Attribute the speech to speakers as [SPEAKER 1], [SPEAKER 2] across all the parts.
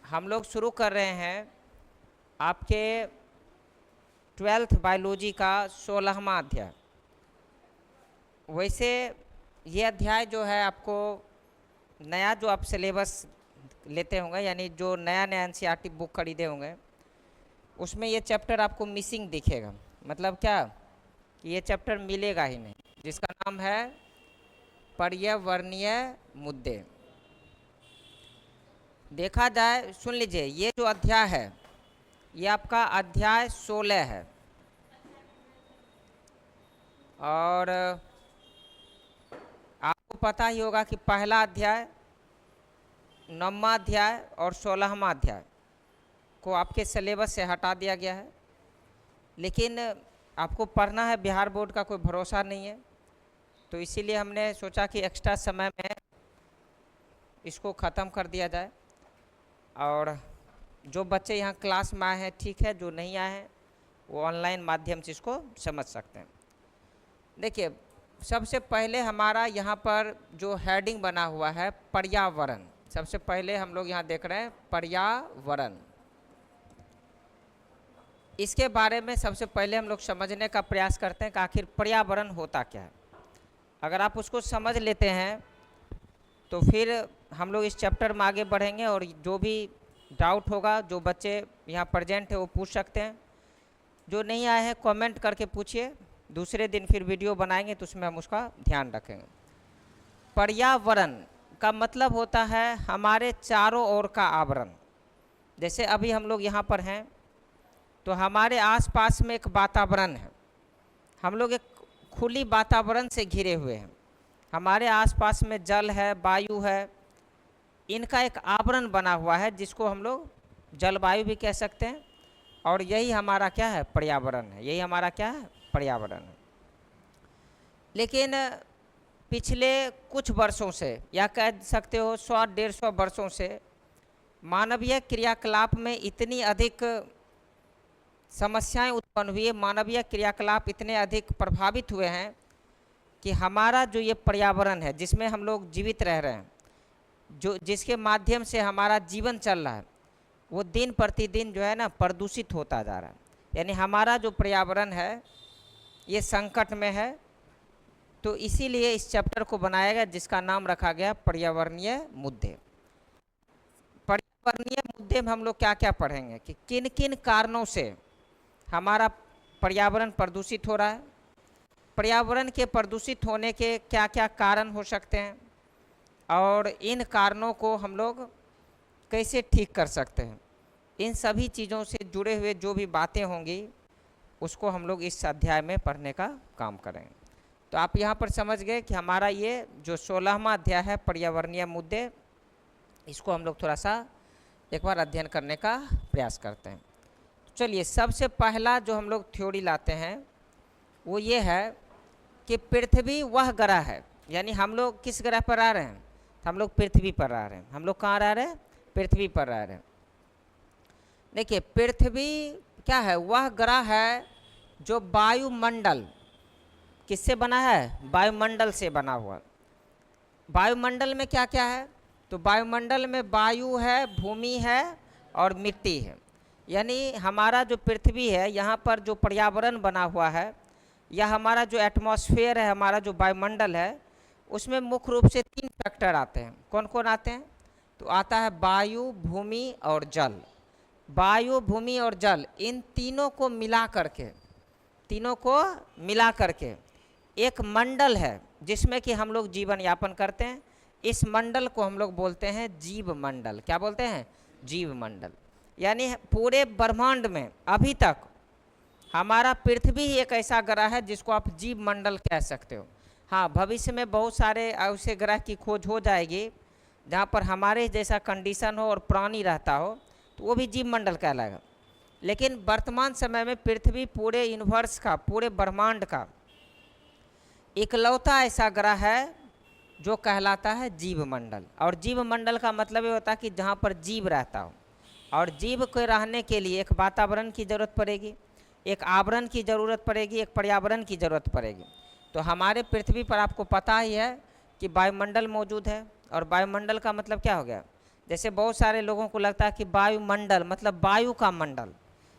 [SPEAKER 1] हम लोग शुरू कर रहे हैं आपके 12th बायोलॉजी का 16वां अध्याय। वैसे ये अध्याय जो है आपको नया जो आप सिलेबस लेते होंगे, यानी जो नया नया एनसीईआरटी बुक खरीदे होंगे, उसमें ये चैप्टर आपको मिसिंग दिखेगा। मतलब क्या कि ये चैप्टर मिलेगा ही नहीं, जिसका नाम है पर्यावरणीय मुद्दे। देखा जाए, सुन लीजिए, ये जो अध्याय है ये आपका अध्याय 16 है और आपको पता ही होगा कि पहला अध्याय, 9वां अध्याय और 16वां अध्याय को आपके सिलेबस से हटा दिया गया है। लेकिन आपको पढ़ना है, बिहार बोर्ड का कोई भरोसा नहीं है, तो इसीलिए हमने सोचा कि एक्स्ट्रा समय में इसको ख़त्म कर दिया जाए। और जो बच्चे यहाँ क्लास में आए हैं ठीक है, जो नहीं आए हैं वो ऑनलाइन माध्यम से इसको समझ सकते हैं। देखिए, सबसे पहले हमारा यहाँ पर जो हेडिंग बना हुआ है पर्यावरण, सबसे पहले हम लोग यहाँ देख रहे हैं पर्यावरण। इसके बारे में सबसे पहले हम लोग समझने का प्रयास करते हैं कि आखिर पर्यावरण होता क्या है। अगर आप उसको समझ लेते हैं तो फिर हम लोग इस चैप्टर में आगे बढ़ेंगे और जो भी डाउट होगा, जो बच्चे यहाँ प्रेजेंट है वो पूछ सकते हैं, जो नहीं आए हैं कमेंट करके पूछिए। दूसरे दिन फिर वीडियो बनाएंगे तो उसमें हम उसका ध्यान रखेंगे। पर्यावरण का मतलब होता है हमारे चारों ओर का आवरण। जैसे अभी हम लोग यहाँ पर हैं तो हमारे आसपास में एक वातावरण है, हम लोग एक खुली वातावरण से घिरे हुए हैं। हमारे आसपास में जल है, वायु है, इनका एक आवरण बना हुआ है जिसको हम लोग जलवायु भी कह सकते हैं। और यही हमारा क्या है, पर्यावरण है। यही हमारा क्या है, पर्यावरण है। लेकिन पिछले कुछ वर्षों से, या कह सकते हो 100-150 वर्षों से, मानवीय क्रियाकलाप में इतनी अधिक समस्याएं उत्पन्न हुई है, मानवीय क्रियाकलाप इतने अधिक प्रभावित हुए हैं कि हमारा जो ये पर्यावरण है जिसमें हम लोग जीवित रह रहे हैं, जो जिसके माध्यम से हमारा जीवन चल रहा है, वो दिन प्रतिदिन जो है ना प्रदूषित होता जा रहा है। यानी हमारा जो पर्यावरण है ये संकट में है। तो इसीलिए इस चैप्टर को बनाया गया जिसका नाम रखा गया पर्यावरणीय मुद्दे। पर्यावरणीय मुद्दे में हम लोग क्या क्या पढ़ेंगे कि किन किन कारणों से हमारा पर्यावरण प्रदूषित हो रहा है, पर्यावरण के प्रदूषित होने के क्या क्या कारण हो सकते हैं, और इन कारणों को हम लोग कैसे ठीक कर सकते हैं। इन सभी चीज़ों से जुड़े हुए जो भी बातें होंगी उसको हम लोग इस अध्याय में पढ़ने का काम करेंगे। तो आप यहाँ पर समझ गए कि हमारा ये जो 16वां अध्याय है पर्यावरणीय मुद्दे, इसको हम लोग थोड़ा सा एक बार अध्ययन करने का प्रयास करते हैं। तो चलिए, सबसे पहला जो हम लोग थ्योरी लाते हैं वो ये है कि पृथ्वी वह ग्रह है, यानी हम लोग किस ग्रह पर आ रहे हैं, हम लोग पृथ्वी पर रह रहे हैं। हम लोग कहाँ रह रहे हैं, पृथ्वी पर रह रहे हैं। देखिए, पृथ्वी क्या है, वह ग्रह है जो वायुमंडल, किससे बना है, वायुमंडल से बना हुआ। वायुमंडल में क्या क्या है, तो वायुमंडल में वायु है, भूमि है और मिट्टी है। यानी हमारा जो पृथ्वी है, यहाँ पर जो पर्यावरण बना हुआ है, या हमारा जो एटमॉस्फेयर है, हमारा जो वायुमंडल है, उसमें मुख्य रूप से 3 फैक्टर आते हैं। कौन कौन आते हैं, तो आता है वायु, भूमि और जल। वायु, भूमि और जल, इन तीनों को मिला करके एक मंडल है जिसमें कि हम लोग जीवन यापन करते हैं। इस मंडल को हम लोग बोलते हैं जीव मंडल। क्या बोलते हैं, जीव मंडल। यानी पूरे ब्रह्मांड में अभी तक हमारा पृथ्वी ही एक ऐसा ग्रह है जिसको आप जीव मंडल कह सकते हो। हाँ, भविष्य में बहुत सारे ऐसे ग्रह की खोज हो जाएगी जहाँ पर हमारे जैसा कंडीशन हो और प्राणी रहता हो, तो वो भी जीव मंडल कहलाएगा। लेकिन वर्तमान समय में पृथ्वी पूरे यूनिवर्स का, पूरे ब्रह्मांड का इकलौता ऐसा ग्रह है जो कहलाता है जीव मंडल। और जीव मंडल का मतलब ये होता है कि जहाँ पर जीव रहता हो, और जीव को रहने के लिए एक वातावरण की ज़रूरत पड़ेगी, एक आवरण की ज़रूरत पड़ेगी, एक पर्यावरण की ज़रूरत पड़ेगी। तो हमारे पृथ्वी पर आपको पता ही है कि वायुमंडल मौजूद है। और वायुमंडल का मतलब क्या हो गया, जैसे बहुत सारे लोगों को लगता है कि वायुमंडल मतलब वायु का मंडल,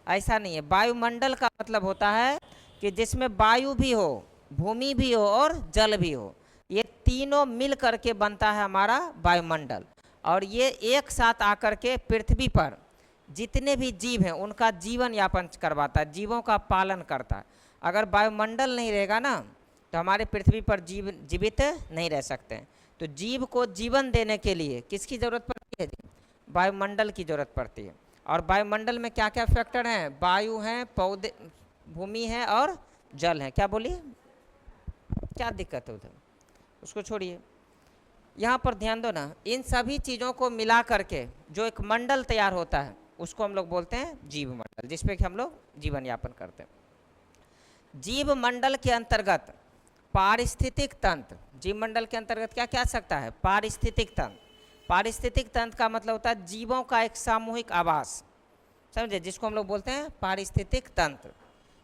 [SPEAKER 1] ऐसा नहीं है। वायुमंडल का मतलब होता है कि जिसमें वायु भी हो, भूमि भी हो और जल भी हो, ये तीनों मिल करके बनता है हमारा वायुमंडल। और ये एक साथ आकर के पृथ्वी पर जितने भी जीव हैं उनका जीवन यापन करवाता है, जीवों का पालन करता है। अगर वायुमंडल नहीं रहेगा ना तो हमारे पृथ्वी पर जीवित नहीं रह सकते हैं। तो जीव को जीवन देने के लिए किसकी ज़रूरत पड़ती है? वायुमंडल की ज़रूरत पड़ती है। और वायुमंडल में क्या क्या फैक्टर हैं? वायु हैं, पौधे, भूमि है और जल है। क्या बोलिए, क्या दिक्कत है उधर, उसको छोड़िए, यहाँ पर ध्यान दो ना। इन सभी चीज़ों को मिला करके जो एक मंडल तैयार होता है उसको हम लोग बोलते हैं जीव मंडल, जिसपे कि हम लोग जीवन यापन करते हैं। जीव मंडल के अंतर्गत पारिस्थितिक तंत्र, जीव मंडल के अंतर्गत क्या क्या आ सकता है? पारिस्थितिक तंत्र। पारिस्थितिक तंत्र का मतलब होता है जीवों का एक सामूहिक आवास, समझे, जिसको हम लोग बोलते हैं पारिस्थितिक तंत्र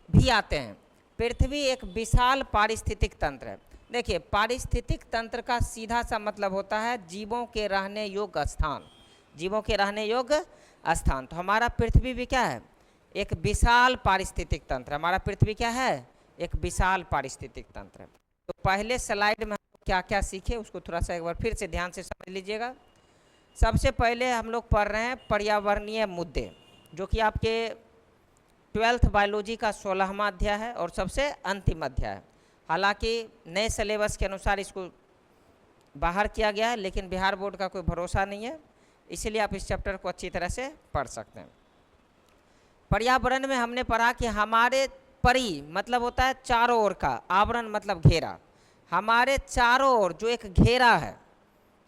[SPEAKER 1] भी आते हैं। पृथ्वी एक विशाल पारिस्थितिक तंत्र है। देखिए, पारिस्थितिक तंत्र का सीधा सा मतलब होता है जीवों के रहने योग्य स्थान, जीवों के रहने योग्य स्थान। तो हमारा पृथ्वी भी क्या है? एक विशाल पारिस्थितिक तंत्र। हमारा पृथ्वी क्या है? एक विशाल पारिस्थितिक तंत्र है। तो पहले स्लाइड में हम क्या क्या सीखे उसको थोड़ा सा एक बार फिर से ध्यान से समझ लीजिएगा। सबसे पहले हम लोग पढ़ रहे हैं पर्यावरणीय मुद्दे, जो कि आपके 12th बायोलॉजी का 16वां अध्याय है और सबसे अंतिम अध्याय है। हालांकि नए सिलेबस के अनुसार इसको बाहर किया गया है, लेकिन बिहार बोर्ड का कोई भरोसा नहीं है, इसलिए आप इस चैप्टर को अच्छी तरह से पढ़ सकते हैं। पर्यावरण में हमने पढ़ा कि हमारे परि मतलब होता है चारों ओर का, आवरण मतलब घेरा। हमारे चारों ओर जो एक घेरा है,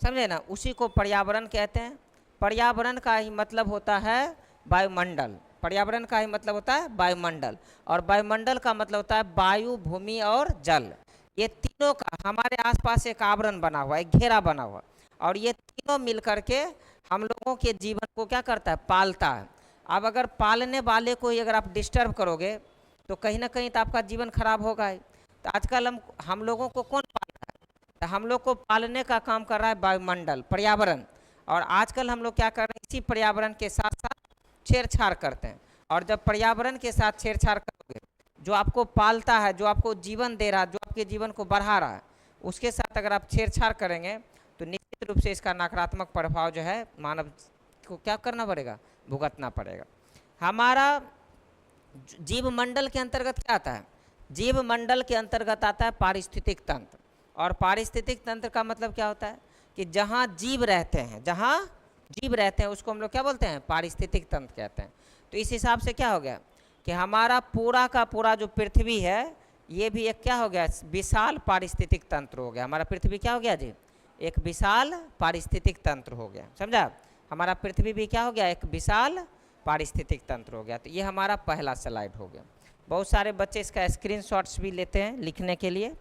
[SPEAKER 1] समझे ना, उसी को पर्यावरण कहते हैं। पर्यावरण का ही मतलब होता है वायुमंडल। पर्यावरण का ही मतलब होता है वायुमंडल, और वायुमंडल का मतलब होता है वायु, भूमि और जल। ये तीनों का हमारे आसपास एक आवरण बना हुआ है, एक घेरा बना हुआ, और ये तीनों मिल करके हम लोगों के जीवन को क्या करता है? पालता है। अब अगर पालने वाले को ही अगर आप डिस्टर्ब करोगे तो कहीं ना कहीं तो आपका जीवन खराब होगा ही। तो आजकल हम लोगों को कौन पाल रहा है? तो हम लोग को पालने का काम कर रहा है वायुमंडल, पर्यावरण। और आजकल हम लोग क्या कर रहे हैं? इसी पर्यावरण के साथ साथ छेड़छाड़ करते हैं। और जब पर्यावरण के साथ छेड़छाड़ करोगे, जो आपको पालता है, जो आपको जीवन दे रहा है, जो आपके जीवन को बढ़ा रहा है, उसके साथ अगर आप छेड़छाड़ करेंगे तो निश्चित रूप से इसका नकारात्मक प्रभाव जो है मानव को क्या करना पड़ेगा? भुगतना पड़ेगा। हमारा जीव मंडल के अंतर्गत क्या आता है? जीव मंडल के अंतर्गत आता है पारिस्थितिक तंत्र। और पारिस्थितिक तंत्र का मतलब क्या होता है? कि जहाँ जीव रहते हैं, जहाँ जीव रहते हैं उसको हम लोग क्या बोलते हैं? पारिस्थितिक तंत्र कहते हैं। तो इस हिसाब से क्या हो गया कि हमारा पूरा का पूरा जो पृथ्वी है ये भी एक क्या हो गया? विशाल पारिस्थितिक तंत्र हो गया। हमारा पृथ्वी क्या हो गया जी? एक विशाल पारिस्थितिक तंत्र हो गया, समझा? हमारा पृथ्वी भी क्या हो गया? एक विशाल पारिस्थितिक तंत्र हो गया। तो ये हमारा पहला स्लाइड हो गया। बहुत सारे बच्चे इसका स्क्रीनशॉट्स भी लेते हैं लिखने के लिए,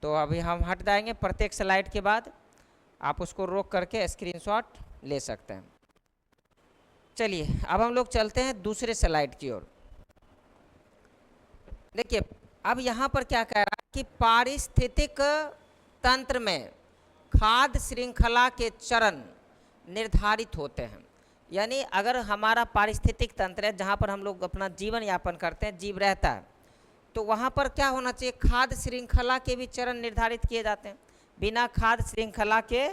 [SPEAKER 1] तो अभी हम हट जाएंगे। प्रत्येक स्लाइड के बाद आप उसको रोक करके स्क्रीनशॉट ले सकते हैं। चलिए अब हम लोग चलते हैं दूसरे स्लाइड की ओर। देखिए, अब यहाँ पर क्या कह रहा है कि पारिस्थितिक तंत्र में खाद्य श्रृंखला के चरण निर्धारित होते हैं। यानी अगर हमारा पारिस्थितिक तंत्र है जहाँ पर हम लोग अपना जीवन यापन करते हैं, जीव रहता है, तो वहाँ पर क्या होना चाहिए? खाद्य श्रृंखला के भी चरण निर्धारित किए जाते हैं। बिना खाद्य श्रृंखला के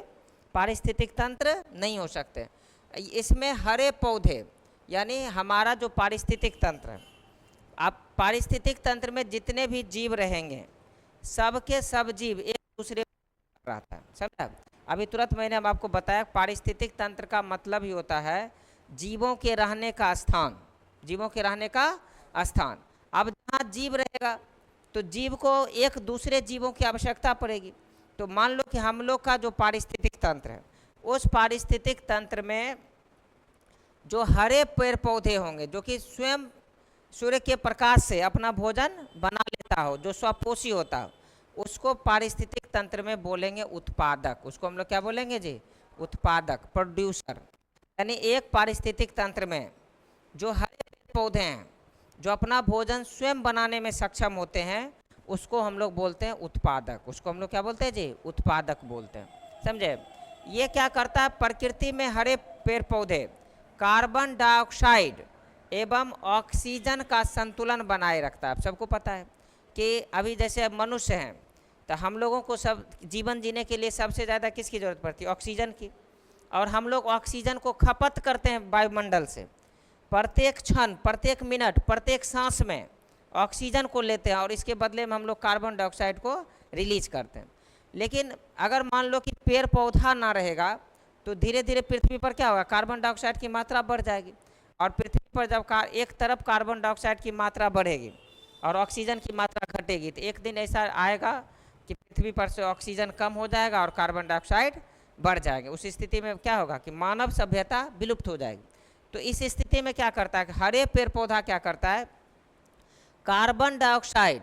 [SPEAKER 1] पारिस्थितिक तंत्र नहीं हो सकते। इसमें हरे पौधे, यानी हमारा जो पारिस्थितिक तंत्र है, अब पारिस्थितिक तंत्र में जितने भी जीव रहेंगे सबके सब जीव एक दूसरे रहता है, समझा? अभी तुरंत मैंने आपको बताया पारिस्थितिक तंत्र का मतलब ही होता है जीवों के रहने का स्थान, जीवों के रहने का स्थान। अब जहाँ जीव रहेगा तो जीव को एक दूसरे जीवों की आवश्यकता पड़ेगी। तो मान लो कि हम लोग का जो पारिस्थितिक तंत्र है, उस पारिस्थितिक तंत्र में जो हरे पेड़ पौधे होंगे, जो कि स्वयं सूर्य के प्रकाश से अपना भोजन बना लेता हो, जो स्वपोषी होता हो, उसको पारिस्थितिक तंत्र में बोलेंगे उत्पादक। उसको हम लोग क्या बोलेंगे जी? उत्पादक, प्रोड्यूसर। यानी एक पारिस्थितिक तंत्र में जो हरे पौधे हैं, जो अपना भोजन स्वयं बनाने में सक्षम होते हैं, उसको हम लोग बोलते हैं उत्पादक। उसको हम लोग क्या बोलते हैं जी? उत्पादक बोलते हैं, समझे? ये क्या करता है, प्रकृति में हरे पेड़ पौधे कार्बन डाइऑक्साइड एवं ऑक्सीजन का संतुलन बनाए रखता है। आप सबको पता है कि अभी जैसे मनुष्य हैं तो हम लोगों को सब जीवन जीने के लिए सबसे ज़्यादा किसकी ज़रूरत पड़ती है, ऑक्सीजन की। और हम लोग ऑक्सीजन को खपत करते हैं वायुमंडल से, प्रत्येक क्षण, प्रत्येक मिनट, प्रत्येक सांस में ऑक्सीजन को लेते हैं और इसके बदले में हम लोग कार्बन डाइऑक्साइड को रिलीज करते हैं। लेकिन अगर मान लो कि पेड़ पौधा ना रहेगा तो धीरे धीरे पृथ्वी पर क्या होगा, कार्बन डाइऑक्साइड की मात्रा बढ़ जाएगी। और पृथ्वी पर जब एक तरफ कार्बन डाइऑक्साइड की मात्रा बढ़ेगी और ऑक्सीजन की मात्रा घटेगी तो एक दिन ऐसा आएगा कि पृथ्वी पर से ऑक्सीजन कम हो जाएगा और कार्बन डाइऑक्साइड बढ़ जाएगी। उस स्थिति में क्या होगा कि मानव सभ्यता विलुप्त हो जाएगी। तो इस स्थिति में क्या करता है कि हरे पेड़ पौधा क्या करता है, कार्बन डाइऑक्साइड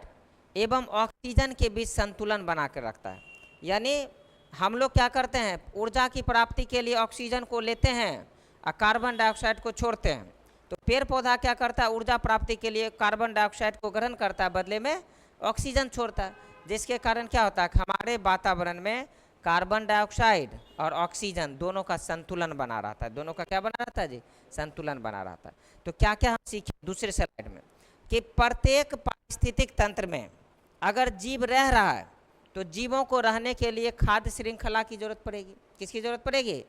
[SPEAKER 1] एवं ऑक्सीजन के बीच संतुलन बना कर रखता है। यानी हम लोग क्या करते हैं, ऊर्जा की प्राप्ति के लिए ऑक्सीजन को लेते हैं और कार्बन डाइऑक्साइड को छोड़ते हैं। तो पेड़ पौधा क्या करता है, ऊर्जा प्राप्ति के लिए कार्बन डाइऑक्साइड को ग्रहण करता है, बदले में ऑक्सीजन छोड़ता है, जिसके कारण क्या होता है कि हमारे वातावरण में कार्बन डाइऑक्साइड और ऑक्सीजन दोनों का संतुलन बना रहता है। दोनों का क्या बना रहता है जी, संतुलन बना रहता है। तो क्या क्या हम सीखे दूसरे स्लाइड में कि प्रत्येक पारिस्थितिक तंत्र में अगर जीव रह रहा है तो जीवों को रहने के लिए खाद्य श्रृंखला की जरूरत पड़ेगी। किसकी जरूरत पड़ेगी,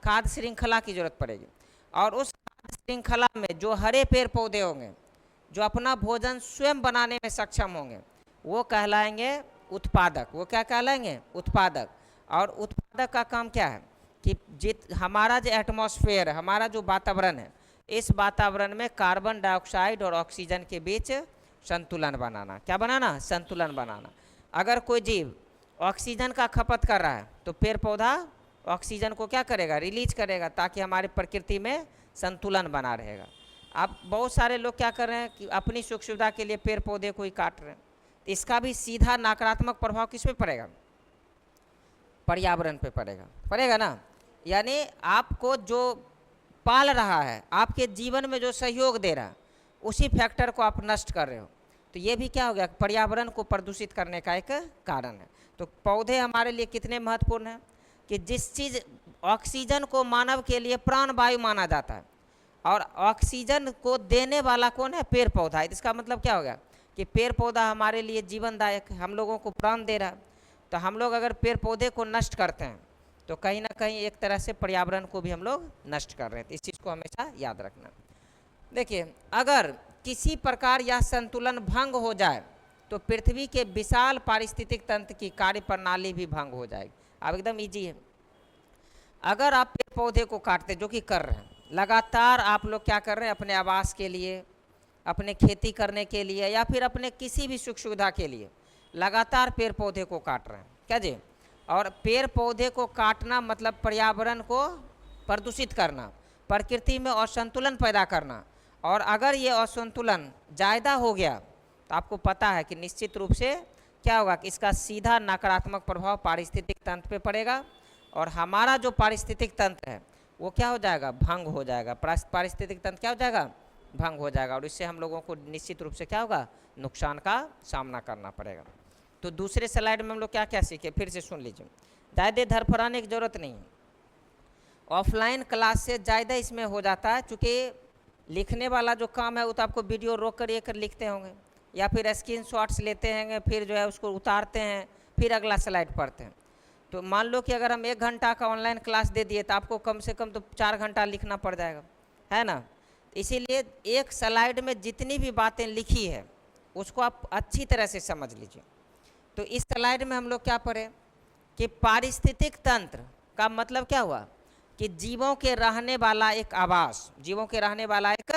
[SPEAKER 1] खाद्य श्रृंखला की जरूरत पड़ेगी। और उस खाद्य श्रृंखला में जो हरे पेड़ पौधे होंगे, जो अपना भोजन स्वयं बनाने में सक्षम होंगे, वो कहलाएंगे उत्पादक। वो क्या कहलाएंगे, उत्पादक। और उत्पादक का काम क्या है कि हमारा जो एटमॉस्फेयर, हमारा जो वातावरण है, इस वातावरण में कार्बन डाइऑक्साइड और ऑक्सीजन के बीच संतुलन बनाना। क्या बनाना, संतुलन बनाना। अगर कोई जीव ऑक्सीजन का खपत कर रहा है तो पेड़ पौधा ऑक्सीजन को क्या करेगा, रिलीज करेगा, ताकि हमारी प्रकृति में संतुलन बना रहेगा। अब बहुत सारे लोग क्या कर रहे हैं कि अपनी सुख सुविधा के लिए पेड़ पौधे को ही काट रहे हैं। इसका भी सीधा नकारात्मक प्रभाव किस पे पड़ेगा, पर्यावरण पे पड़ेगा ना। यानी आपको जो पाल रहा है, आपके जीवन में जो सहयोग दे रहा है, उसी फैक्टर को आप नष्ट कर रहे हो। तो ये भी क्या हो गया, पर्यावरण को प्रदूषित करने का एक कारण है। तो पौधे हमारे लिए कितने महत्वपूर्ण हैं कि जिस चीज़ ऑक्सीजन को मानव के लिए प्राण वायु माना जाता है और ऑक्सीजन को देने वाला कौन है, पेड़ पौधा है। इसका मतलब क्या हो गया कि पेड़ पौधा हमारे लिए जीवनदायक, हम लोगों को प्राण दे रहा है। तो हम लोग अगर पेड़ पौधे को नष्ट करते हैं तो कहीं ना कहीं एक तरह से पर्यावरण को भी हम लोग नष्ट कर रहे हैं। इस चीज़ को हमेशा याद रखना। देखिए, अगर किसी प्रकार यह संतुलन भंग हो जाए तो पृथ्वी के विशाल पारिस्थितिक तंत्र की कार्य प्रणाली भी भंग हो जाएगी। अब एकदम इजी है। अगर आप पेड़ पौधे को काटते, जो कि कर रहे हैं लगातार, आप लोग क्या कर रहे हैं, अपने आवास के लिए, अपने खेती करने के लिए, या फिर अपने किसी भी सुख सुविधा के लिए लगातार पेड़ पौधे को काट रहे हैं, क्या जी। और पेड़ पौधे को काटना मतलब पर्यावरण को प्रदूषित करना, प्रकृति में असंतुलन पैदा करना। और अगर ये असंतुलन ज़्यादा हो गया तो आपको पता है कि निश्चित रूप से क्या होगा कि इसका सीधा नकारात्मक प्रभाव पारिस्थितिक तंत्र पे पड़ेगा और हमारा जो पारिस्थितिक तंत्र है वो क्या हो जाएगा, भंग हो जाएगा। पारिस्थितिक तंत्र क्या हो जाएगा, भंग हो जाएगा। और इससे हम लोगों को निश्चित रूप से क्या होगा, नुकसान का सामना करना पड़ेगा। तो दूसरे स्लाइड में हम लोग क्या क्या सीखे, फिर से सुन लीजिए। ज़्यादा धड़फड़ाने की ज़रूरत नहीं है। ऑफलाइन क्लास से ज़्यादा इसमें हो जाता है, चूँकि लिखने वाला जो काम है वो तो आपको वीडियो रोक कर ये कर लिखते होंगे या फिर स्क्रीनशॉट्स लेते हैं, फिर जो है उसको उतारते हैं, फिर अगला स्लाइड पढ़ते हैं। तो मान लो कि अगर हम 1 घंटा का ऑनलाइन क्लास दे दिए तो आपको कम से कम तो 4 घंटा लिखना पड़ जाएगा, है ना। इसीलिए एक स्लाइड में जितनी भी बातें लिखी है उसको आप अच्छी तरह से समझ लीजिए। तो इस स्लाइड में हम लोग क्या पढ़े कि पारिस्थितिक तंत्र का मतलब क्या हुआ कि जीवों के रहने वाला एक आवास, जीवों के रहने वाला एक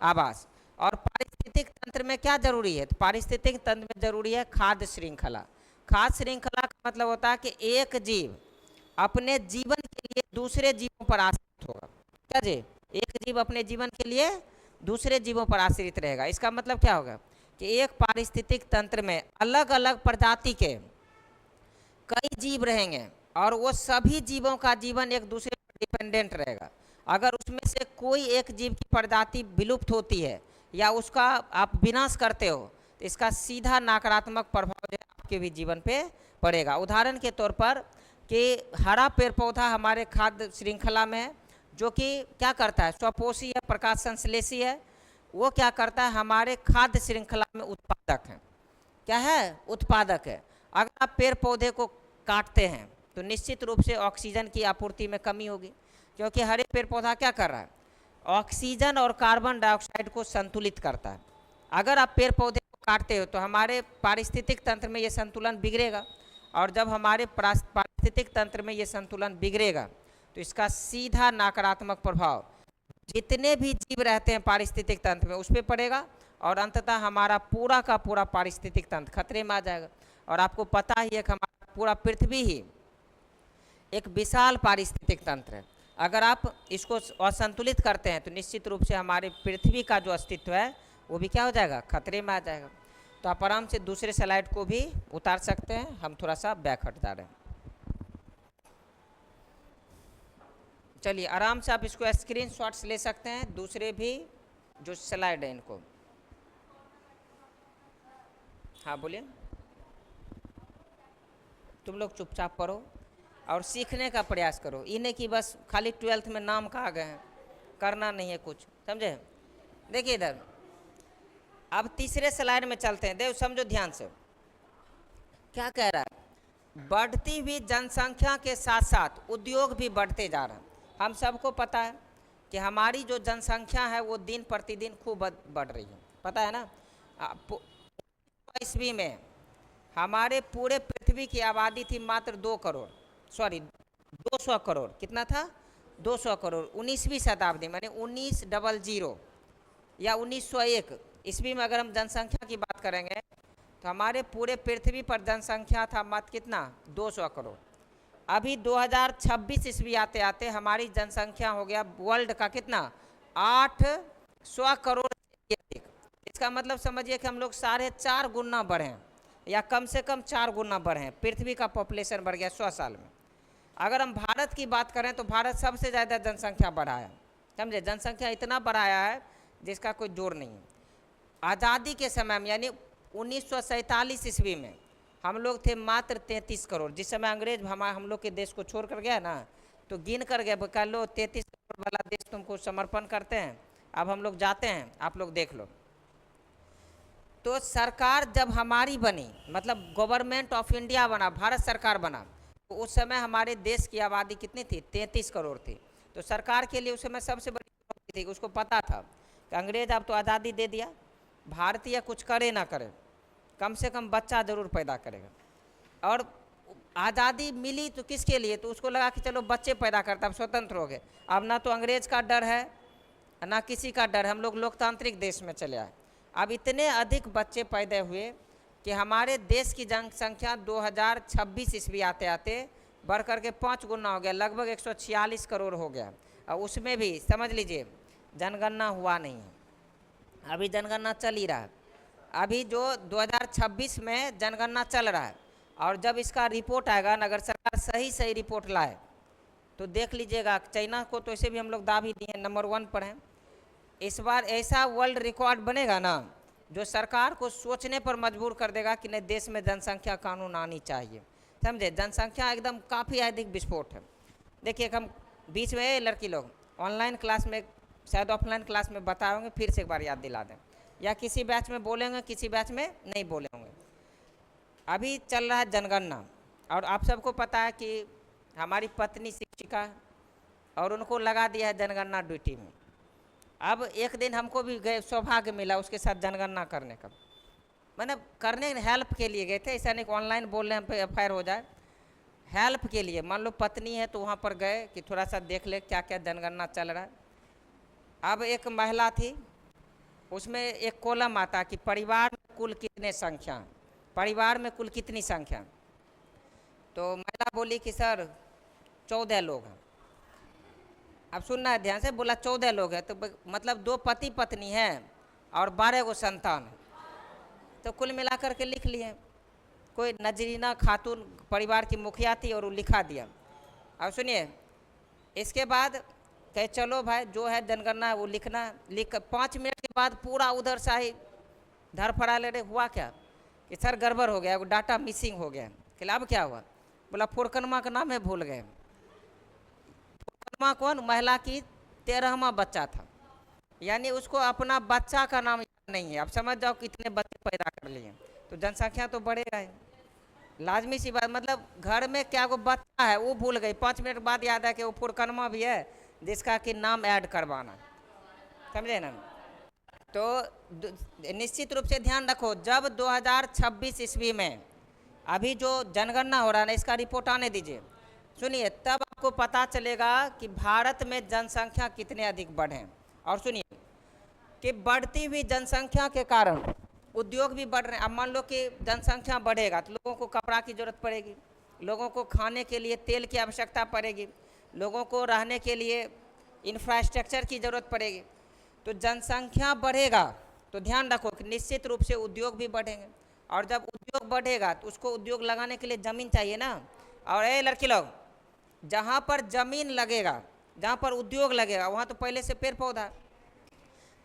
[SPEAKER 1] आवास। और पारिस्थितिक तंत्र में क्या जरूरी है, तो पारिस्थितिक तंत्र में जरूरी है खाद्य श्रृंखला। खाद्य श्रृंखला का मतलब होता है कि एक जीव अपने जीवन के लिए दूसरे जीवों पर आश्रित होगा, क्या जी। एक जीव अपने जीवन के लिए दूसरे जीवों पर आश्रित रहेगा। इसका मतलब क्या होगा कि एक पारिस्थितिक तंत्र में अलग अलग प्रजाति के कई जीव रहेंगे और वो सभी जीवों का जीवन एक दूसरे पर डिपेंडेंट रहेगा। अगर उसमें से कोई एक जीव की प्रजाति विलुप्त होती है या उसका आप विनाश करते हो तो इसका सीधा नकारात्मक प्रभाव आपके भी जीवन पे पड़ेगा। उदाहरण के तौर पर कि हरा पेड़ पौधा हमारे खाद्य श्रृंखला में है, जो कि क्या करता है, स्वपोषी है, प्रकाश संश्लेषी है। वो क्या करता है, हमारे खाद्य श्रृंखला में उत्पादक है। क्या है, उत्पादक है। अगर आप पेड़ पौधे को काटते हैं तो निश्चित रूप से ऑक्सीजन की आपूर्ति में कमी होगी, क्योंकि हरे पेड़ पौधा क्या कर रहा है, ऑक्सीजन और कार्बन डाइऑक्साइड को संतुलित करता है। अगर आप पेड़ पौधे को काटते हो तो हमारे पारिस्थितिक तंत्र में ये संतुलन बिगड़ेगा, और जब हमारे पारिस्थितिक तंत्र में ये संतुलन बिगड़ेगा तो इसका सीधा नकारात्मक प्रभाव जितने भी जीव रहते हैं पारिस्थितिक तंत्र में उस पर पड़ेगा, और अंततः हमारा पूरा का पूरा पारिस्थितिक तंत्र खतरे में आ जाएगा। और आपको पता ही है कि हमारा पूरा पृथ्वी ही एक विशाल पारिस्थितिक तंत्र है। अगर आप इसको असंतुलित करते हैं तो निश्चित रूप से हमारे पृथ्वी का जो अस्तित्व है वो भी क्या हो जाएगा, खतरे में आ जाएगा। तो आप आराम से दूसरे स्लाइड को भी उतार सकते हैं, हम थोड़ा सा बैक हटा रहे हैं। चलिए आराम से आप इसको स्क्रीनशॉट्स ले सकते हैं, दूसरे भी जो स्लाइड है इनको। हाँ बोलिए। तुम लोग चुपचाप पढ़ो और सीखने का प्रयास करो, इन्हें कि बस खाली 12th में नाम कहा गए हैं, करना नहीं है कुछ, समझे। देखिए इधर अब तीसरे स्लाइड में चलते हैं, देखो समझो ध्यान से क्या कह रहा है। बढ़ती हुई जनसंख्या के साथ साथ उद्योग भी बढ़ते जा रहे हैं। हम सबको पता है कि हमारी जो जनसंख्या है वो दिन प्रतिदिन खूब बढ़ रही है, पता है ना। ईस्वी में हमारे पूरे पृथ्वी की आबादी थी मात्र 200 करोड़। कितना था, 200 करोड़। 19वीं शताब्दी माने 1900 या 1901 ईस्वी में अगर हम जनसंख्या की बात करेंगे तो हमारे पूरे पृथ्वी पर जनसंख्या था मात्र कितना, 200 करोड़। अभी 2026 ईस्वी आते आते हमारी जनसंख्या हो गया वर्ल्ड का कितना, 800 करोड़ से अधिक। इसका मतलब समझिए कि हम लोग 4.5 गुना बढ़े हैं, या कम से कम 4 गुना बढ़े हैं। पृथ्वी का पॉपुलेशन बढ़ गया 100 साल में। अगर हम भारत की बात करें तो भारत सबसे ज़्यादा जनसंख्या बढ़ाया, समझे। जनसंख्या इतना बढ़ाया है जिसका कोई जोर नहीं है। आज़ादी के समय में यानी 1947 ईस्वी में हम लोग थे मात्र 33 करोड़। जिस समय अंग्रेज हम लोग के देश को छोड़ कर गया ना, तो गिन कर गया, कह लो 33 करोड़ वाला देश तुमको समर्पण करते हैं, अब हम लोग जाते हैं, आप लोग देख लो। तो सरकार जब हमारी बनी, मतलब गवर्नमेंट ऑफ इंडिया बना, भारत सरकार बना, तो उस समय हमारे देश की आबादी कितनी थी, 33 करोड़ थी। तो सरकार के लिए उस समय सबसे बड़ी चुनौती थी, उसको पता था कि अंग्रेज अब तो आज़ादी दे दिया, भारतीय कुछ करे ना करे, कम से कम बच्चा जरूर पैदा करेगा। और आज़ादी मिली तो किसके लिए, तो उसको लगा कि चलो बच्चे पैदा करता, अब स्वतंत्र हो गए। अब ना तो अंग्रेज का डर है ना किसी का डर, हम लोग लोकतांत्रिक देश में चले आए। अब इतने अधिक बच्चे पैदा हुए कि हमारे देश की जनसंख्या 2026 ईस्वी आते आते बढ़ करके 5 गुना हो गया, लगभग 146 करोड़ हो गया। और उसमें भी समझ लीजिए जनगणना हुआ नहीं है, अभी जनगणना चल ही रहा है। अभी जो 2026 में जनगणना चल रहा है, और जब इसका रिपोर्ट आएगा, अगर सरकार सही रिपोर्ट लाए तो देख लीजिएगा, चाइना को तो ऐसे भी हम लोग दाब ही दिए, नंबर 1 पर हैं। इस बार ऐसा वर्ल्ड रिकॉर्ड बनेगा ना जो सरकार को सोचने पर मजबूर कर देगा कि नहीं, देश में जनसंख्या कानून आनी चाहिए, समझे। जनसंख्या एकदम काफ़ी अधिक विस्फोट है। देखिए हम बीच में लड़की लोग ऑनलाइन क्लास में, शायद ऑफलाइन क्लास में बताए होंगे, फिर से एक बार याद दिला दें, या किसी बैच में बोले होंगे, किसी बैच में नहीं बोले होंगे। अभी चल रहा है जनगणना, और आप सबको पता है कि हमारी पत्नी शिक्षिका, और उनको लगा दिया है जनगणना ड्यूटी में। अब एक दिन हमको भी गए, सौभाग्य मिला उसके साथ जनगणना करने का, मतलब करने हेल्प के लिए गए थे, ऐसा नहीं ऑनलाइन बोल रहे हैं पे FIR हो जाए, हेल्प के लिए। मान लो पत्नी है तो वहाँ पर गए कि थोड़ा सा देख ले क्या क्या जनगणना चल रहा है। अब एक महिला थी, उसमें एक कॉलम आता कि परिवार में कुल कितने संख्या, परिवार में कुल कितनी संख्या। तो महिला बोली कि सर 14 लोग हैं। अब सुनना है ध्यान से, बोला 14 लोग हैं, तो मतलब 2 पति पत्नी हैं और 12 गो संतान है, तो कुल मिलाकर के लिख लिए। कोई नजरीना खातून परिवार की मुखिया थी और वो लिखा दिया। अब सुनिए, इसके बाद कहे चलो भाई जो है जनगणना वो लिखना, लिख 5 मिनट के बाद पूरा उधर से धरफड़ा ले रहे, हुआ क्या कि सर गड़बड़ हो गया, वो डाटा मिसिंग हो गया। कि अब क्या हुआ, बोला फुरकनमा का नाम है, भूल गए। फुरकनमा कौन? महिला की 13वां बच्चा था, यानी उसको अपना बच्चा का नाम याद नहीं है। अब समझ जाओ कितने बच्चे पैदा कर लिए, तो जनसंख्या तो बढ़ेगा ही, लाजमी सी बात। मतलब घर में क्या वो बच्चा है वो भूल गई, 5 मिनट बाद याद है कि वो फुरकनमा भी है जिसका कि नाम ऐड करवाना, समझे ना। तो निश्चित रूप से ध्यान रखो, जब 2026 ईस्वी में अभी जो जनगणना हो रहा है ना, इसका रिपोर्ट आने दीजिए, सुनिए, तब आपको पता चलेगा कि भारत में जनसंख्या कितने अधिक बढ़े। और सुनिए कि बढ़ती हुई जनसंख्या के कारण उद्योग भी बढ़ रहे हैं। अब मान लो कि जनसंख्या बढ़ेगा तो लोगों को कपड़ा की जरूरत पड़ेगी, लोगों को खाने के लिए तेल की आवश्यकता पड़ेगी, लोगों को रहने के लिए इंफ्रास्ट्रक्चर की ज़रूरत पड़ेगी। तो जनसंख्या बढ़ेगा तो ध्यान रखो कि निश्चित रूप से उद्योग भी बढ़ेंगे, और जब उद्योग बढ़ेगा तो उसको उद्योग लगाने के लिए ज़मीन चाहिए ना। और ये लड़की लोग, जहाँ पर ज़मीन लगेगा, जहाँ पर उद्योग लगेगा, वहाँ तो पहले से पेड़ पौधा,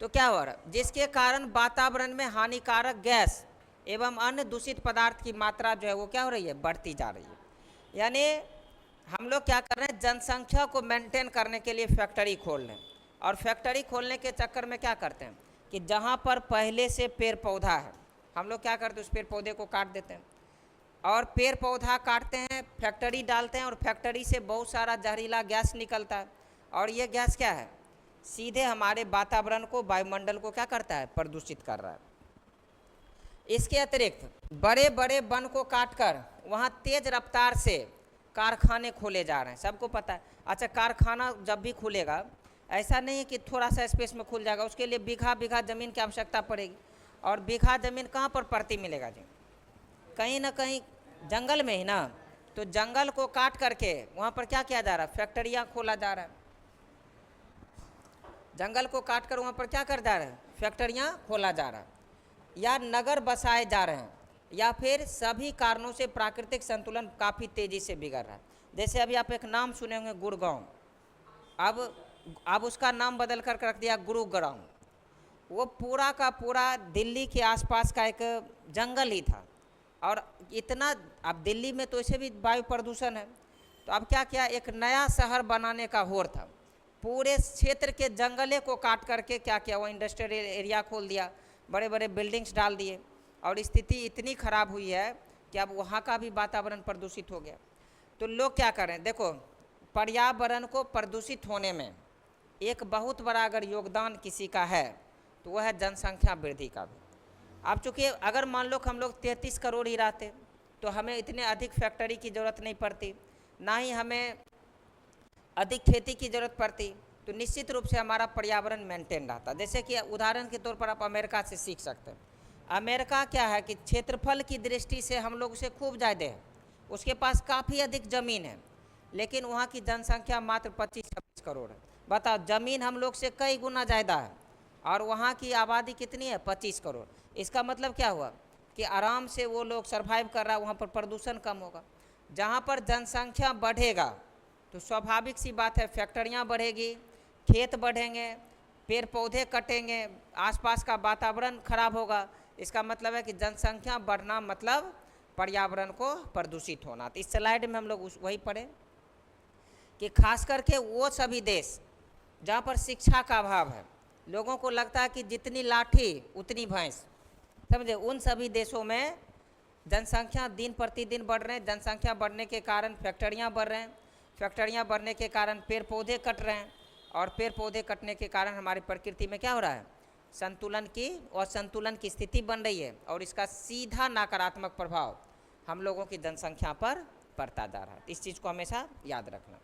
[SPEAKER 1] तो क्या हो रहा है, जिसके कारण वातावरण में हानिकारक गैस एवं अन्य दूषित पदार्थ की मात्रा जो है वो क्या हो रही है, बढ़ती जा रही है। यानी हम लोग क्या कर रहे हैं, जनसंख्या को मेंटेन करने के लिए फैक्ट्री खोल रहे हैं, और फैक्ट्री खोलने के चक्कर में क्या करते हैं कि जहाँ पर पहले से पेड़ पौधा है, हम लोग क्या करते हैं, उस पेड़ पौधे को काट देते हैं, और पेड़ पौधा काटते हैं, फैक्ट्री डालते हैं, और फैक्ट्री से बहुत सारा जहरीला गैस निकलता है, और ये गैस क्या है, सीधे हमारे वातावरण को, वायुमंडल को क्या करता है, प्रदूषित कर रहा है। इसके अतिरिक्त बड़े बड़े वन को काटकर वहाँ तेज रफ्तार से कारखाने खोले जा रहे हैं, सबको पता है। अच्छा, कारखाना जब भी खुलेगा ऐसा नहीं है कि थोड़ा सा स्पेस में खुल जाएगा, उसके लिए बीघा बीघा ज़मीन की आवश्यकता पड़ेगी, और बीघा ज़मीन कहाँ पर पड़ती मिलेगा जी, कहीं ना कहीं जंगल में ही ना। तो जंगल को काट करके वहाँ पर क्या किया जा रहा है, फैक्ट्रियाँ खोला जा रहा है, जंगल को काट कर वहाँ पर क्या कर जा रहा है, फैक्ट्रियाँ खोला जा रहा है, या नगर बसाए जा रहे हैं, या फिर सभी कारणों से प्राकृतिक संतुलन काफ़ी तेज़ी से बिगड़ रहा है। जैसे अभी आप एक नाम सुने होंगे, गुड़गांव, अब उसका नाम बदल कर रख दिया गुरुग्राम। वो पूरा का पूरा दिल्ली के आसपास का एक जंगल ही था, और इतना, अब दिल्ली में तो ऐसे भी वायु प्रदूषण है, तो अब क्या किया, एक नया शहर बनाने का होड़ था, पूरे क्षेत्र के जंगले को काट करके क्या किया, वो इंडस्ट्रियल एरिया खोल दिया, बड़े बड़े बिल्डिंग्स डाल दिए, और स्थिति इतनी ख़राब हुई है कि अब वहाँ का भी वातावरण प्रदूषित हो गया। तो लोग क्या करें, देखो, पर्यावरण को प्रदूषित होने में एक बहुत बड़ा अगर योगदान किसी का है तो वह है जनसंख्या वृद्धि का भी। अब चूँकि अगर मान लो कि हम लोग 33 करोड़ ही रहते तो हमें इतने अधिक फैक्ट्री की ज़रूरत नहीं पड़ती, ना ही हमें अधिक खेती की ज़रूरत पड़ती, तो निश्चित रूप से हमारा पर्यावरण मेंटेन रहता। जैसे कि उदाहरण के तौर पर आप अमेरिका से सीख सकते हैं। अमेरिका क्या है कि क्षेत्रफल की दृष्टि से हम लोग से खूब ज़्यादा है, उसके पास काफ़ी अधिक ज़मीन है, लेकिन वहाँ की जनसंख्या मात्र 25-26 करोड़ है। बताओ, ज़मीन हम लोग से कई गुना ज़्यादा है, और वहाँ की आबादी कितनी है, 25 करोड़। इसका मतलब क्या हुआ कि आराम से वो लोग सर्वाइव कर रहा है, वहाँ पर प्रदूषण कम होगा। जहाँ पर जनसंख्या बढ़ेगा तो स्वाभाविक सी बात है, फैक्ट्रियाँ बढ़ेगी, खेत बढ़ेंगे, पेड़ पौधे कटेंगे, आसपास का वातावरण खराब होगा। इसका मतलब है कि जनसंख्या बढ़ना मतलब पर्यावरण को प्रदूषित होना। तो इस स्लाइड में हम लोग वही पढ़े कि खास करके वो सभी देश जहाँ पर शिक्षा का अभाव है, लोगों को लगता है कि जितनी लाठी उतनी भैंस, समझे, उन सभी देशों में जनसंख्या दिन प्रतिदिन बढ़ रहे हैं। जनसंख्या बढ़ने के कारण फैक्ट्रियाँ बढ़ रहे हैं, फैक्ट्रियाँ बढ़ने के कारण पेड़ पौधे कट रहे हैं, और पेड़ पौधे कटने के कारण हमारी प्रकृति में क्या हो रहा है, असंतुलन की स्थिति बन रही है, और इसका सीधा नकारात्मक प्रभाव हम लोगों की जनसंख्या पर पड़ता जा रहा है। इस चीज़ को हमेशा याद रखना।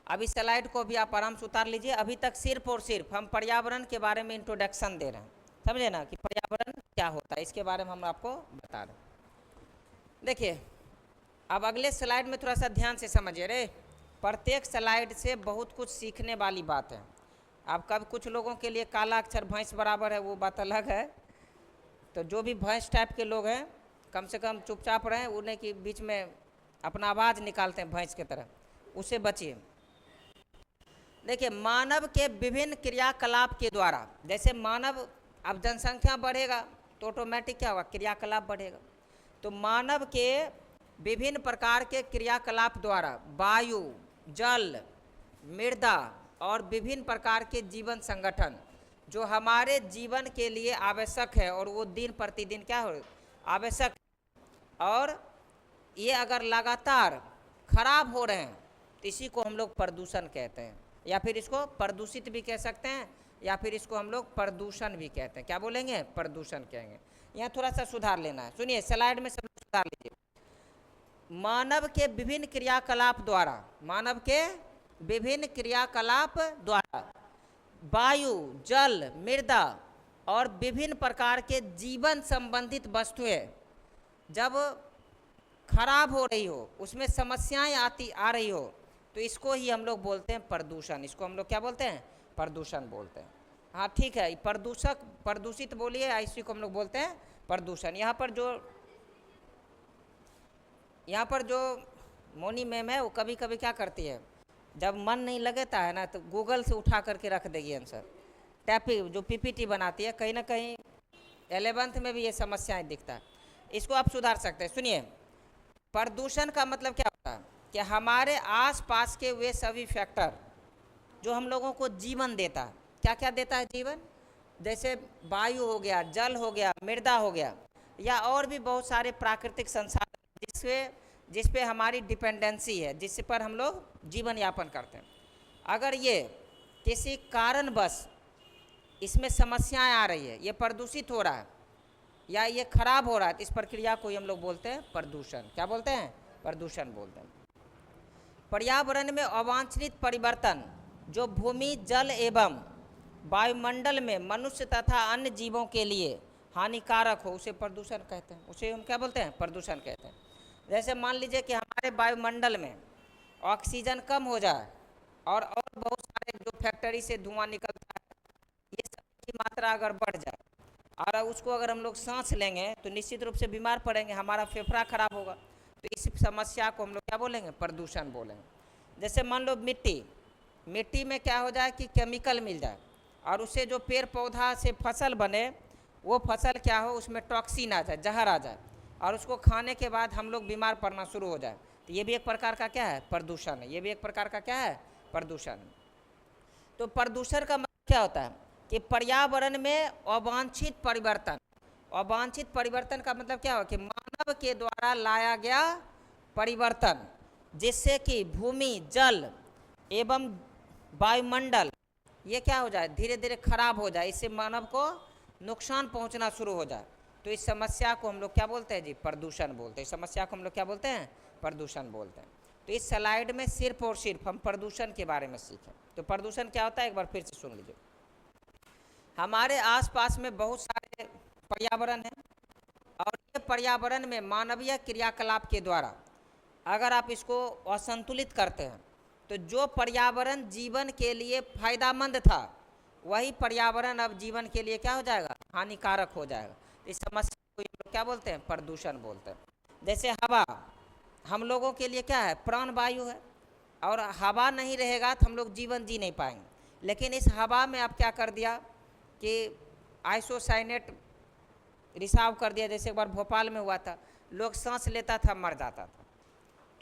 [SPEAKER 1] अब इस स्लाइड को भी आप आराम से उतार लीजिए। अभी तक सिर्फ और सिर्फ हम पर्यावरण के बारे में इंट्रोडक्शन दे रहे हैं, समझे ना, कि पर्यावरण क्या होता है, इसके बारे में हम आपको बता रहे हैं। देखिए, अब अगले स्लाइड में थोड़ा सा ध्यान से समझिए रे, प्रत्येक स्लाइड से बहुत कुछ सीखने वाली बात है। अब कब कुछ लोगों के लिए काला अक्षर भैंस बराबर है, वो बात अलग है, तो जो भी भैंस टाइप के लोग हैं कम से कम चुपचाप रहें, उन्हें के बीच में अपना आवाज़ निकालते हैं भैंस की तरह, उससे बचिए। देखिए, मानव के विभिन्न क्रियाकलाप के द्वारा, जैसे मानव, अब जनसंख्या बढ़ेगा तो ऑटोमेटिक क्या होगा, क्रियाकलाप बढ़ेगा। तो मानव के विभिन्न प्रकार के क्रियाकलाप द्वारा वायु, जल, मृदा और विभिन्न प्रकार के जीवन संगठन जो हमारे जीवन के लिए आवश्यक है और वो दिन प्रतिदिन क्या हो आवश्यक, और ये अगर लगातार खराब हो रहे हैं तो इसी को हम लोग प्रदूषण कहते हैं, या फिर इसको प्रदूषित भी कह सकते हैं, या फिर इसको हम लोग प्रदूषण भी कहते हैं। क्या बोलेंगे? प्रदूषण कहेंगे। यहाँ थोड़ा सा सुधार लेना है, सुनिए स्लाइड में सब सुधार लीजिए। मानव के विभिन्न क्रियाकलाप द्वारा, मानव के विभिन्न क्रियाकलाप द्वारा वायु, जल, मृदा और विभिन्न प्रकार के जीवन संबंधित वस्तुएं जब खराब हो रही हो, उसमें समस्याएं आ रही हो, तो इसको ही हम लोग बोलते हैं प्रदूषण। इसको हम लोग क्या बोलते हैं? प्रदूषण बोलते हैं। हाँ ठीक है, प्रदूषक, प्रदूषित बोलिए, इसी को हम लोग बोलते हैं प्रदूषण। यहाँ पर जो मोनी मैम है वो कभी कभी क्या करती है, जब मन नहीं लगता है ना तो गूगल से उठा करके रख देगी आंसर। टैपिंग जो पीपीटी बनाती है, कहीं ना कहीं 11th में भी ये समस्याएं दिखता है। इसको आप सुधार सकते हैं। सुनिए, प्रदूषण का मतलब क्या होता है कि हमारे आसपास के वे सभी फैक्टर जो हम लोगों को जीवन देता है। क्या क्या देता है जीवन? जैसे वायु हो गया, जल हो गया, मृदा हो गया, या और भी बहुत सारे प्राकृतिक संसाधन जिस पे हमारी डिपेंडेंसी है, जिस पर हम लोग जीवन यापन करते हैं। अगर ये किसी कारणवश इसमें समस्याएं आ रही है, ये प्रदूषित हो रहा है या ये खराब हो रहा है, तो इस प्रक्रिया को ही हम लोग बोलते हैं प्रदूषण। क्या बोलते हैं? प्रदूषण बोलते हैं। पर्यावरण में अवांछित परिवर्तन जो भूमि, जल एवं वायुमंडल में मनुष्य तथा अन्य जीवों के लिए हानिकारक हो, उसे प्रदूषण कहते हैं। उसे हम क्या बोलते हैं? प्रदूषण कहते हैं। जैसे मान लीजिए कि हमारे वायुमंडल में ऑक्सीजन कम हो जाए और बहुत सारे जो फैक्ट्री से धुआं निकलता है, ये सब की मात्रा अगर बढ़ जाए और उसको अगर हम लोग सांस लेंगे तो निश्चित रूप से बीमार पड़ेंगे, हमारा फेफड़ा खराब होगा। तो इस समस्या को हम लोग क्या बोलेंगे? प्रदूषण बोलेंगे। जैसे मान लो मिट्टी में क्या हो जाए कि केमिकल मिल जाए और उससे जो पेड़ पौधा से फसल बने, वो फसल क्या हो, उसमें टॉक्सिन आ जाए, जहर आ जाए, और उसको खाने के बाद हम लोग बीमार पड़ना शुरू हो जाए, तो ये भी एक प्रकार का क्या है? प्रदूषण है। ये भी एक प्रकार का क्या है? प्रदूषण। तो प्रदूषण का मतलब क्या होता है कि पर्यावरण में अवांछित परिवर्तन। अवांछित परिवर्तन का मतलब क्या हो कि मानव के द्वारा लाया गया परिवर्तन, जिससे कि भूमि, जल एवं वायुमंडल ये क्या हो जाए, धीरे धीरे खराब हो जाए, इससे मानव को नुकसान पहुंचना शुरू हो जाए। तो इस समस्या को हम लोग क्या बोलते हैं जी? प्रदूषण बोलते हैं। इस समस्या को हम लोग क्या बोलते हैं? प्रदूषण बोलते हैं। तो इस स्लाइड में सिर्फ और सिर्फ हम प्रदूषण के बारे में सीखें। तो प्रदूषण क्या होता है एक बार फिर से सुन लीजिए। हमारे आसपास में बहुत सारे पर्यावरण हैं और ये पर्यावरण में मानवीय क्रियाकलाप के द्वारा अगर आप इसको असंतुलित करते हैं तो जो पर्यावरण जीवन के लिए फायदेमंद था वही पर्यावरण अब जीवन के लिए क्या हो जाएगा? हानिकारक हो जाएगा। इस समस्या को लोग क्या बोलते हैं? प्रदूषण बोलते हैं। जैसे हवा हम लोगों के लिए क्या है? प्राण वायु है, और हवा नहीं रहेगा तो हम लोग जीवन जी नहीं पाएंगे। लेकिन इस हवा में अब क्या कर दिया कि आइसोसाइनेट रिसाव कर दिया। जैसे एक बार भोपाल में हुआ था, लोग सांस लेता था मर जाता था।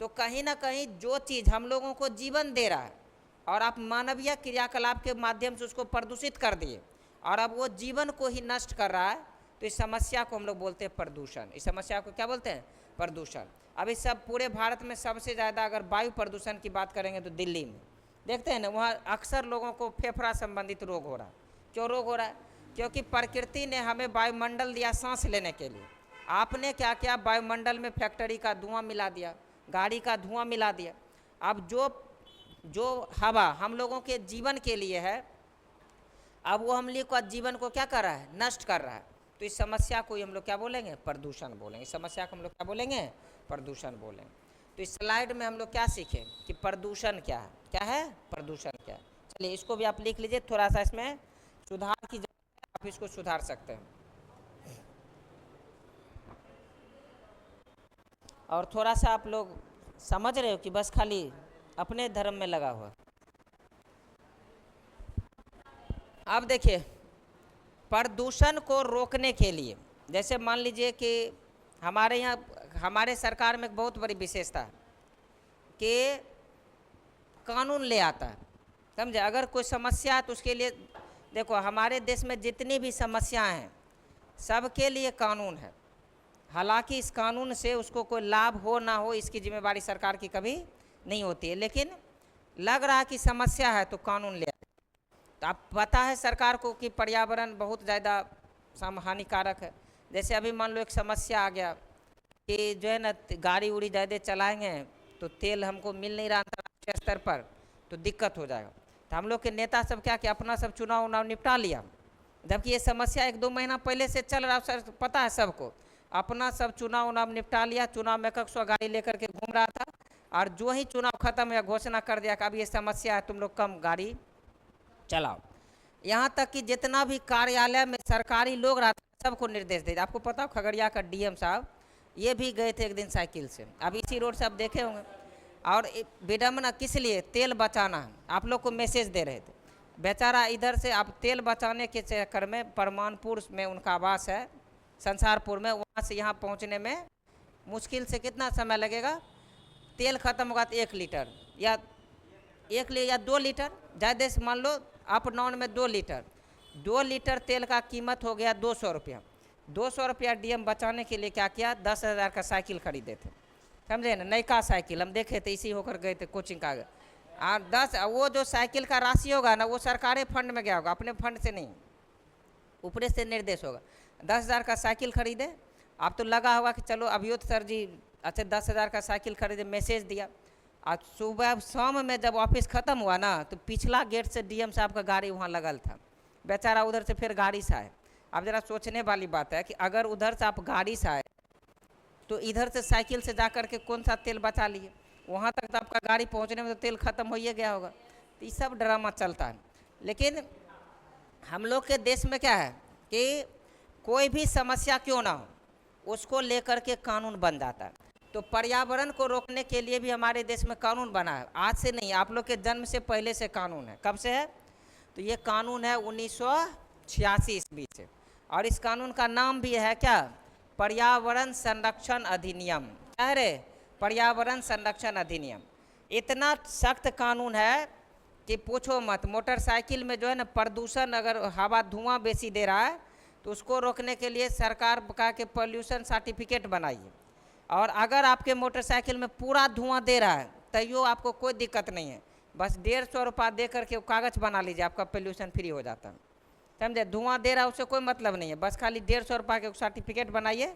[SPEAKER 1] तो कहीं ना कहीं जो चीज़ हम लोगों को जीवन दे रहा है और आप मानवीय क्रियाकलाप के माध्यम से उसको प्रदूषित कर दिए और अब वो जीवन को ही नष्ट कर रहा है, तो इस समस्या को हम लोग बोलते हैं प्रदूषण। इस समस्या को क्या बोलते हैं? प्रदूषण। अब इस सब पूरे भारत में सबसे ज़्यादा अगर वायु प्रदूषण की बात करेंगे तो दिल्ली में देखते हैं ना, वहाँ अक्सर लोगों को फेफड़ा संबंधित रोग हो रहा है। क्यों रोग हो रहा है? क्योंकि प्रकृति ने हमें वायुमंडल दिया सांस लेने के लिए। आपने क्या किया? वायुमंडल में फैक्ट्री का धुआं मिला दिया, गाड़ी का धुआं मिला दिया। अब जो हवा हम लोगों के जीवन के लिए है, अब वो हम लोग का जीवन को क्या कर रहा है? नष्ट कर रहा है। तो इस समस्या को हम लोग क्या बोलेंगे? प्रदूषण बोलेंगे। इस समस्या को हम लोग क्या बोलेंगे? प्रदूषण बोलेंगे। तो इस स्लाइड में हम लोग क्या सीखें कि प्रदूषण क्या है? क्या है प्रदूषण? क्या है? चलिए इसको भी आप लिख लीजिए। थोड़ा सा इसमें सुधार की जरूरत है, आप इसको सुधार सकते हैं। और थोड़ा सा आप लोग समझ रहे हो कि बस खाली अपने धर्म में लगा हुआ। अब देखिए, प्रदूषण को रोकने के लिए जैसे मान लीजिए कि हमारे यहाँ हमारे सरकार में एक बहुत बड़ी विशेषता है कि कानून ले आता है, समझे। अगर कोई समस्या है तो उसके लिए, देखो हमारे देश में जितनी भी समस्याएं हैं सबके लिए कानून है। हालांकि इस कानून से उसको कोई लाभ हो ना हो इसकी जिम्मेवारी सरकार की कभी नहीं होती है, लेकिन लग रहा है कि समस्या है तो कानून ले आए। तो आप पता है सरकार को कि पर्यावरण बहुत ज़्यादा हानिकारक है। जैसे अभी मान लो एक समस्या आ गया कि जो है ना गाड़ी उड़ी ज़्यादा चलाएंगे तो तेल हमको मिल नहीं रहा अंतर्राष्ट्रीय स्तर पर, तो दिक्कत हो जाएगा। तो हम लोग के नेता सब क्या कि अपना सब चुनाव उनाव निपटा लिया, जबकि ये समस्या 1-2 महीना पहले से चल रहा है, पता है सबको। अपना सब चुनाव उनाव निपटा लिया, चुनाव में 100 गाड़ी लेकर के घूम रहा था, और जो ही चुनाव खत्म या घोषणा कर दिया कि अब ये समस्या है, तुम लोग कम गाड़ी चलाओ। यहाँ तक कि जितना भी कार्यालय में सरकारी लोग रहते सबको निर्देश दे। आपको पता हो खगड़िया का डीएम साहब ये भी गए थे एक दिन साइकिल से, अब इसी रोड से आप देखे होंगे। और विडम्बना किस लिए? तेल बचाना है। आप लोग को मैसेज दे रहे थे, बेचारा इधर से आप तेल बचाने के चक्कर में परमानपुर में उनका आवास है, संसारपुर में, वहाँ से यहाँ पहुँचने में मुश्किल से कितना समय लगेगा? तेल ख़त्म होगा तो 1 लीटर या 2 लीटर, ज़्यादा से मान लो अप डाउन में 2 लीटर, 2 लीटर तेल का कीमत हो गया 200 रुपया। 200 रुपया डीएम बचाने के लिए क्या किया? 10,000 का साइकिल खरीदे थे, समझे ना, नई का साइकिल हम देखे थे, इसी होकर गए थे कोचिंग का। और वो जो साइकिल का राशि होगा ना वो सरकारी फंड में गया होगा, अपने फंड से नहीं, ऊपर से निर्देश होगा। 10,000 का साइकिल खरीदे। अब तो लगा होगा कि चलो अभियोत सर जी अच्छा 10,000 का साइकिल खरीदे, मैसेज दिया। आज सुबह शाम में जब ऑफिस ख़त्म हुआ ना तो पिछला गेट से डीएम साहब का गाड़ी वहाँ लगल था, बेचारा उधर से फिर गाड़ी से आए। अब ज़रा सोचने वाली बात है कि अगर उधर से आप गाड़ी से आए तो इधर से साइकिल से जा कर के कौन सा तेल बचा लिए, वहाँ तक तो आपका गाड़ी पहुँचने में तो तेल ख़त्म हो ही गया होगा। तो ये सब ड्रामा चलता है। लेकिन हम लोग के देश में क्या है कि कोई भी समस्या क्यों ना हो उसको लेकर के कानून बन जाता है। तो पर्यावरण को रोकने के लिए भी हमारे देश में कानून बना है, आज से नहीं, आप लोग के जन्म से पहले से कानून है। कब से है? तो ये कानून है 1986 ईस्वी से, और इस कानून का नाम भी है क्या? पर्यावरण संरक्षण अधिनियम। क्या है रे? पर्यावरण संरक्षण अधिनियम। इतना सख्त कानून है कि पूछो मत। मोटरसाइकिल में जो है ना प्रदूषण, अगर हवा धुआं बेसी दे रहा है तो उसको रोकने के लिए सरकार का के पॉल्यूशन सर्टिफिकेट बनाइए। और अगर आपके मोटरसाइकिल में पूरा धुआं दे रहा है तैयो आपको कोई दिक्कत नहीं है, बस 150 रुपया दे करके कागज़ बना लीजिए, आपका पोल्यूशन फ्री हो जाता है, समझे। धुआं दे रहा है उससे कोई मतलब नहीं है, बस खाली 150 रुपया के सर्टिफिकेट बनाइए,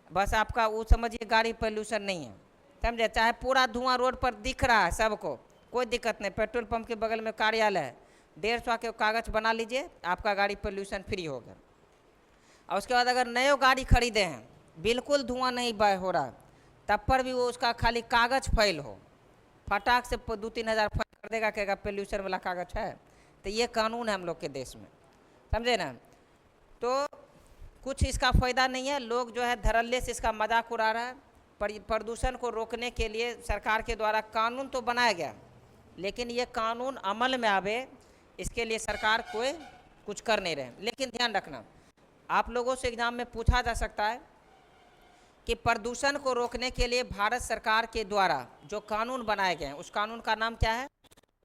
[SPEAKER 1] बस आपका वो समझिए गाड़ी पोल्यूशन नहीं है, समझे। चाहे पूरा धुआं रोड पर दिख रहा है सबको, कोई दिक्कत नहीं। पेट्रोल पंप के बगल में कार्यालय है, 150 के कागज़ बना लीजिए, आपका गाड़ी पोल्यूशन फ्री हो गया। और उसके बाद अगर नए गाड़ी खरीदे हैं, बिल्कुल धुआं नहीं हो रहा, तब पर भी वो उसका खाली कागज़ फाइल हो, फटाक से 2-3 हज़ार फाइल कर देगा, कहेगा पोल्यूशन वाला कागज़ है। तो ये कानून है हम लोग के देश में, समझे ना। तो कुछ इसका फ़ायदा नहीं है, लोग जो है धड़ल्ले से इसका मजाक उड़ा रहा है। प्रदूषण को रोकने के लिए सरकार के द्वारा कानून तो बनाया गया, लेकिन ये कानून अमल में आवे इसके लिए सरकार कोई कुछ कर नहीं रहे। लेकिन ध्यान रखना, आप लोगों से एग्जाम में पूछा जा सकता है कि प्रदूषण को रोकने के लिए भारत सरकार के द्वारा जो कानून बनाए गए हैं उस कानून का नाम क्या है?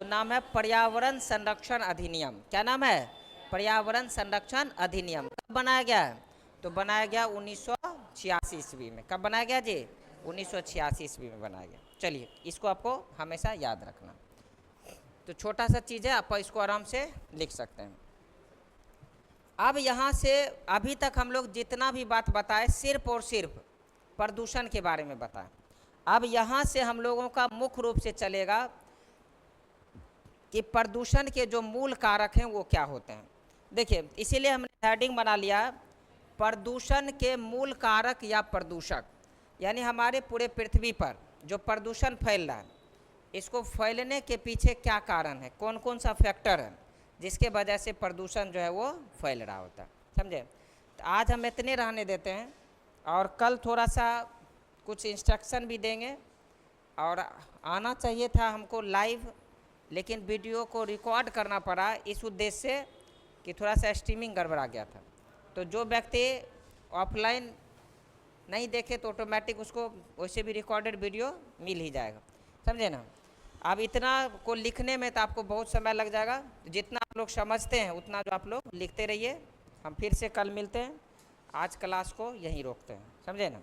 [SPEAKER 1] तो नाम है पर्यावरण संरक्षण अधिनियम। क्या नाम है? पर्यावरण संरक्षण अधिनियम। कब बनाया गया है? तो बनाया गया 1986 ईस्वी में। कब बनाया गया जी? 1986 ईस्वी में बनाया गया। चलिए, इसको आपको हमेशा याद रखना। तो छोटा सा चीज़ है, आप इसको आराम से लिख सकते हैं। अब यहाँ से अभी तक हम लोग जितना भी बात बताए सिर्फ और सिर्फ प्रदूषण के बारे में बताएं। अब यहाँ से हम लोगों का मुख्य रूप से चलेगा कि प्रदूषण के जो मूल कारक हैं वो क्या होते हैं। देखिए, इसीलिए हमने हेडिंग बना लिया प्रदूषण के मूल कारक या प्रदूषक, यानी हमारे पूरे पृथ्वी पर जो प्रदूषण फैल रहा है, इसको फैलने के पीछे क्या कारण है, कौन कौन सा फैक्टर है जिसके वजह से प्रदूषण जो है वो फैल रहा होता है, समझे। तो आज हम इतने रहने देते हैं, और कल थोड़ा सा कुछ इंस्ट्रक्शन भी देंगे। और आना चाहिए था हमको लाइव, लेकिन वीडियो को रिकॉर्ड करना पड़ा इस उद्देश्य से कि थोड़ा सा स्ट्रीमिंग गड़बड़ा गया था। तो जो व्यक्ति ऑफलाइन नहीं देखे तो ऑटोमेटिक उसको वैसे भी रिकॉर्डेड वीडियो मिल ही जाएगा, समझे ना। अब इतना को लिखने में तो आपको बहुत समय लग जाएगा, जितना आप लोग समझते हैं उतना जो आप लोग लिखते रहिए। हम फिर से कल मिलते हैं, आज क्लास को यहीं रोकते हैं, समझे ना।